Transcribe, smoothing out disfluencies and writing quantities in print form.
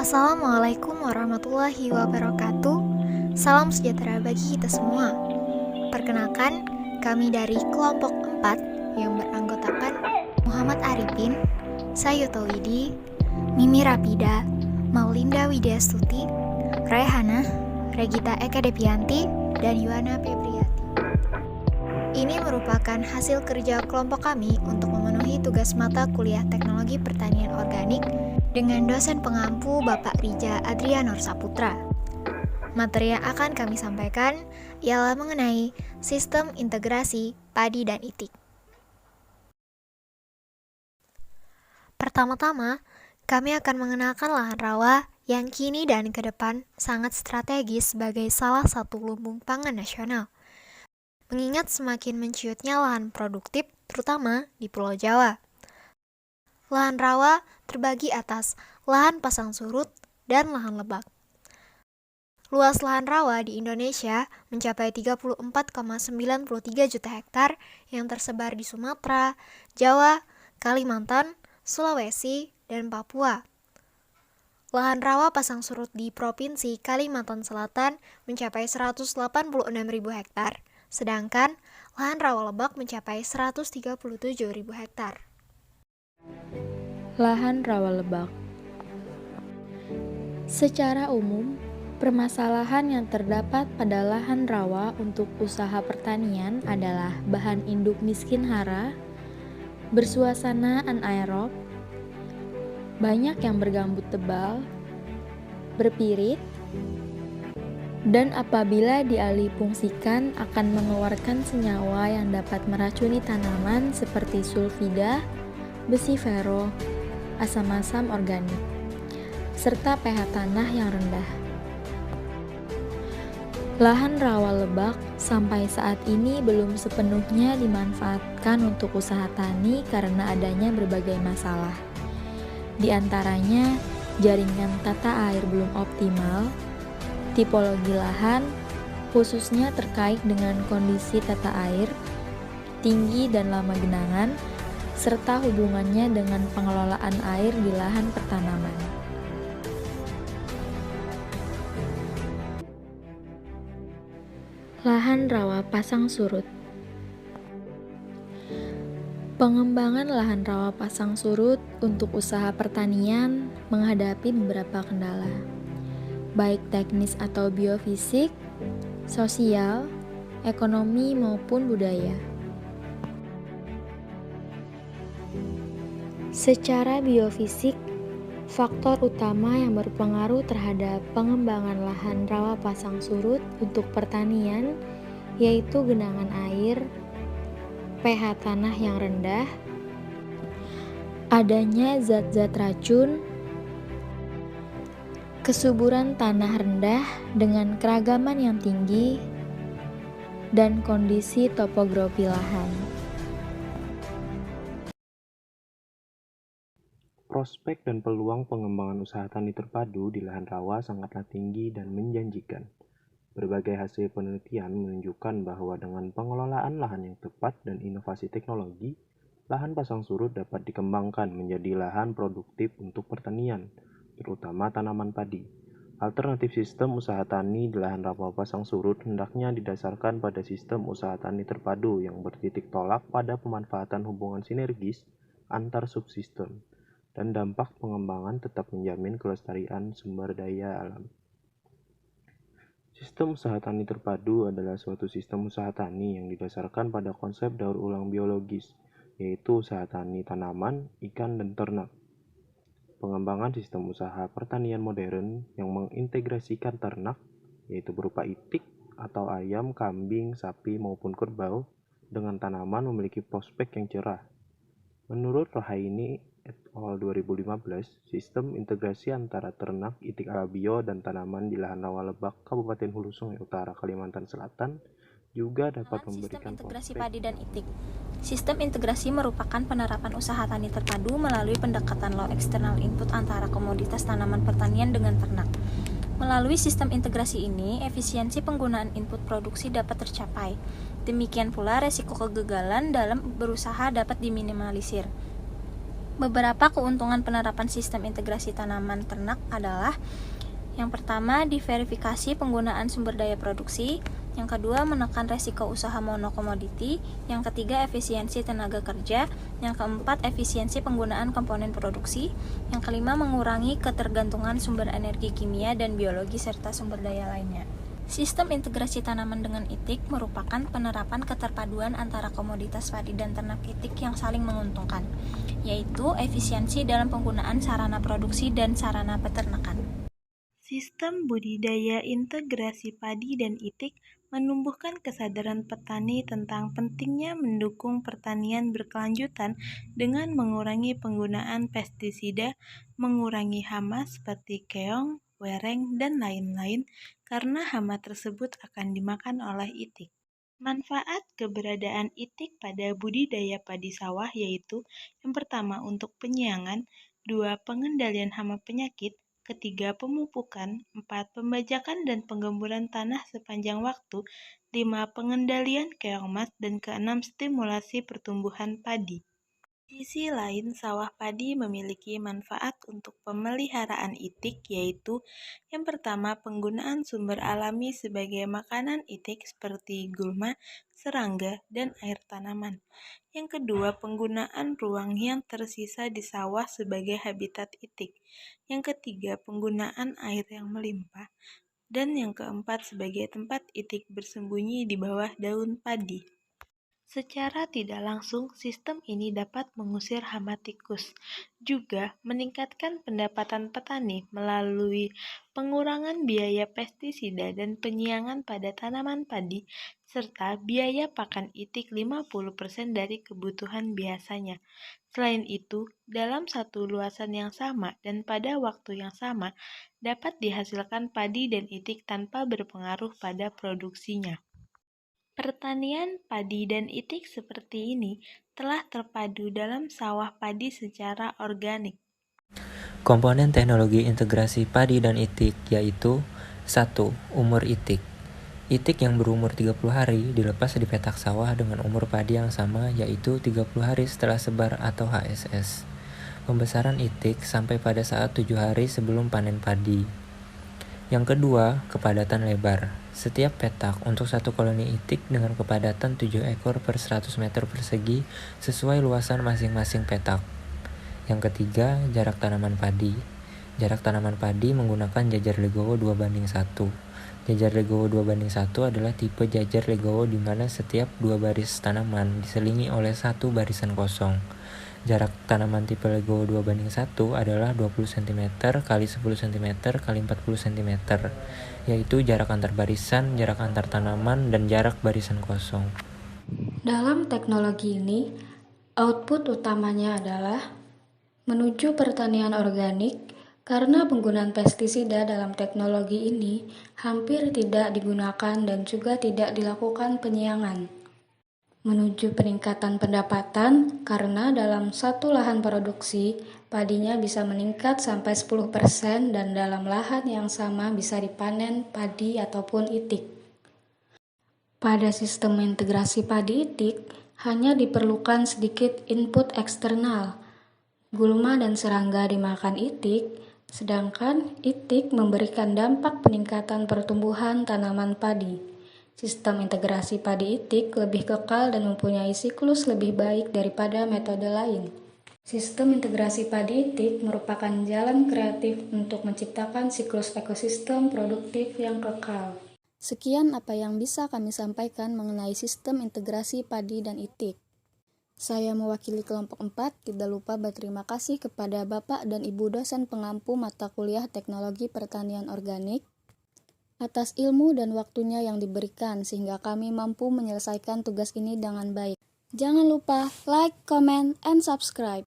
Assalamualaikum warahmatullahi wabarakatuh. Salam sejahtera bagi kita semua. Perkenalkan, kami dari kelompok 4 yang beranggotakan Muhammad Arifin, Sayuto Widi, Mimi Rapida, Maulinda Widyastuti, Rayhana, Regita Eka Depianti, dan Yuwana Febriati. Ini merupakan hasil kerja kelompok kami untuk memenuhi tugas mata kuliah Teknologi Pertanian Organik dengan dosen pengampu Bapak Rija Adrianur Saputra. Materi yang akan kami sampaikan ialah mengenai sistem integrasi padi dan itik. Pertama-tama, kami akan mengenalkan lahan rawa yang kini dan ke depan sangat strategis sebagai salah satu lumbung pangan nasional. Mengingat semakin menciutnya lahan produktif, terutama di Pulau Jawa. Lahan rawa terbagi atas lahan pasang surut dan lahan lebak. Luas lahan rawa di Indonesia mencapai 34,93 juta hektar yang tersebar di Sumatera, Jawa, Kalimantan, Sulawesi, dan Papua. Lahan rawa pasang surut di Provinsi Kalimantan Selatan mencapai 186.000 hektar, sedangkan lahan rawa lebak mencapai 137.000 hektar. Lahan rawa lebak. Secara umum, permasalahan yang terdapat pada lahan rawa untuk usaha pertanian adalah bahan induk miskin hara, bersuasana anaerob, banyak yang bergambut tebal, berpirit, dan apabila dialihfungsikan akan mengeluarkan senyawa yang dapat meracuni tanaman seperti sulfida, besi fero, asam-asam organik, serta pH tanah yang rendah. Lahan rawa lebak sampai saat ini belum sepenuhnya dimanfaatkan untuk usaha tani karena adanya berbagai masalah. Di antaranya, jaringan tata air belum optimal, tipologi lahan, khususnya terkait dengan kondisi tata air, tinggi dan lama genangan, serta hubungannya dengan pengelolaan air di lahan pertanaman. Lahan rawa pasang surut. Pengembangan lahan rawa pasang surut untuk usaha pertanian menghadapi beberapa kendala, baik teknis atau biofisik, sosial, ekonomi maupun budaya. Secara biofisik, faktor utama yang berpengaruh terhadap pengembangan lahan rawa pasang surut untuk pertanian yaitu genangan air, pH tanah yang rendah, adanya zat-zat racun, kesuburan tanah rendah dengan keragaman yang tinggi, dan kondisi topografi lahan. Prospek dan peluang pengembangan usaha tani terpadu di lahan rawa sangatlah tinggi dan menjanjikan. Berbagai hasil penelitian menunjukkan bahwa dengan pengelolaan lahan yang tepat dan inovasi teknologi, lahan pasang surut dapat dikembangkan menjadi lahan produktif untuk pertanian, terutama tanaman padi. Alternatif sistem usaha tani di lahan rawa pasang surut hendaknya didasarkan pada sistem usaha tani terpadu yang bertitik tolak pada pemanfaatan hubungan sinergis antar subsistem, dan dampak pengembangan tetap menjamin kelestarian sumber daya alam. Sistem usaha tani terpadu adalah suatu sistem usaha tani yang didasarkan pada konsep daur ulang biologis, yaitu usaha tani tanaman, ikan, dan ternak. Pengembangan sistem usaha pertanian modern yang mengintegrasikan ternak, yaitu berupa itik atau ayam, kambing, sapi, maupun kerbau, dengan tanaman memiliki prospek yang cerah. Menurut Rahaini et al. 2015, sistem integrasi antara ternak, itik alabio, dan tanaman di lahan rawa lebak Kabupaten Hulu Sungai Utara, Kalimantan Selatan juga dapat memberikan sistem integrasi padi dan itik. Sistem integrasi merupakan penerapan usaha tani terpadu melalui pendekatan low external input antara komoditas tanaman pertanian dengan ternak. Melalui sistem integrasi ini, efisiensi penggunaan input produksi dapat tercapai. Demikian pula resiko kegagalan dalam berusaha dapat diminimalisir. Beberapa keuntungan penerapan sistem integrasi tanaman ternak adalah: yang pertama, diverifikasi penggunaan sumber daya produksi; yang kedua, menekan resiko usaha monokomoditi; yang ketiga, efisiensi tenaga kerja; yang keempat, efisiensi penggunaan komponen produksi; yang kelima, mengurangi ketergantungan sumber energi kimia dan biologi serta sumber daya lainnya. Sistem integrasi tanaman dengan itik merupakan penerapan keterpaduan antara komoditas padi dan ternak itik yang saling menguntungkan, yaitu efisiensi dalam penggunaan sarana produksi dan sarana peternakan. Sistem budidaya integrasi padi dan itik menumbuhkan kesadaran petani tentang pentingnya mendukung pertanian berkelanjutan dengan mengurangi penggunaan pestisida, mengurangi hama seperti keong, wereng, dan lain-lain, karena hama tersebut akan dimakan oleh itik. Manfaat keberadaan itik pada budidaya padi sawah yaitu: yang pertama, untuk penyiangan; 2. Pengendalian hama penyakit; ketiga, pemupukan; 4. Pembajakan dan penggemburan tanah sepanjang waktu; 5. Pengendalian keong emas; dan keenam, stimulasi pertumbuhan padi. Di sisi lain, sawah padi memiliki manfaat untuk pemeliharaan itik, yaitu: yang pertama, penggunaan sumber alami sebagai makanan itik seperti gulma, serangga, dan air tanaman; yang kedua, penggunaan ruang yang tersisa di sawah sebagai habitat itik; yang ketiga, penggunaan air yang melimpah; dan yang keempat, sebagai tempat itik bersembunyi di bawah daun padi. Secara tidak langsung, sistem ini dapat mengusir hama tikus, juga meningkatkan pendapatan petani melalui pengurangan biaya pestisida dan penyiangan pada tanaman padi, serta biaya pakan itik 50% dari kebutuhan biasanya. Selain itu, dalam satu luasan yang sama dan pada waktu yang sama, dapat dihasilkan padi dan itik tanpa berpengaruh pada produksinya. Pertanian padi dan itik seperti ini telah terpadu dalam sawah padi secara organik. Komponen teknologi integrasi padi dan itik yaitu: 1. Umur itik. Itik yang berumur 30 hari dilepas di petak sawah dengan umur padi yang sama, yaitu 30 hari setelah sebar atau HSS. Pembesaran itik sampai pada saat 7 hari sebelum panen padi. Yang kedua, kepadatan lebar. Setiap petak untuk satu koloni itik dengan kepadatan 7 ekor per 100 meter persegi sesuai luasan masing-masing petak. Yang ketiga, jarak tanaman padi. Jarak tanaman padi menggunakan jajar legowo 2:1. Jajar legowo 2:1 adalah tipe jajar legowo di mana setiap 2 baris tanaman diselingi oleh 1 barisan kosong. Jarak tanaman tipe legowo 2:1 adalah 20 cm x 10 cm x 40 cm, yaitu jarak antar barisan, jarak antar tanaman, dan jarak barisan kosong. Dalam teknologi ini, output utamanya adalah menuju pertanian organik, karena penggunaan pestisida dalam teknologi ini hampir tidak digunakan dan juga tidak dilakukan penyiangan. Menuju peningkatan pendapatan, karena dalam satu lahan produksi, padinya bisa meningkat sampai 10% dan dalam lahan yang sama bisa dipanen padi ataupun itik. Pada sistem integrasi padi itik, hanya diperlukan sedikit input eksternal. Gulma dan serangga dimakan itik, sedangkan itik memberikan dampak peningkatan pertumbuhan tanaman padi. Sistem integrasi padi itik lebih kekal dan mempunyai siklus lebih baik daripada metode lain. Sistem integrasi padi itik merupakan jalan kreatif untuk menciptakan siklus ekosistem produktif yang kekal. Sekian apa yang bisa kami sampaikan mengenai sistem integrasi padi dan itik. Saya mewakili kelompok 4, tidak lupa berterima kasih kepada Bapak dan Ibu dosen pengampu mata kuliah Teknologi Pertanian Organik atas ilmu dan waktunya yang diberikan sehingga kami mampu menyelesaikan tugas ini dengan baik. Jangan lupa like, comment, and subscribe.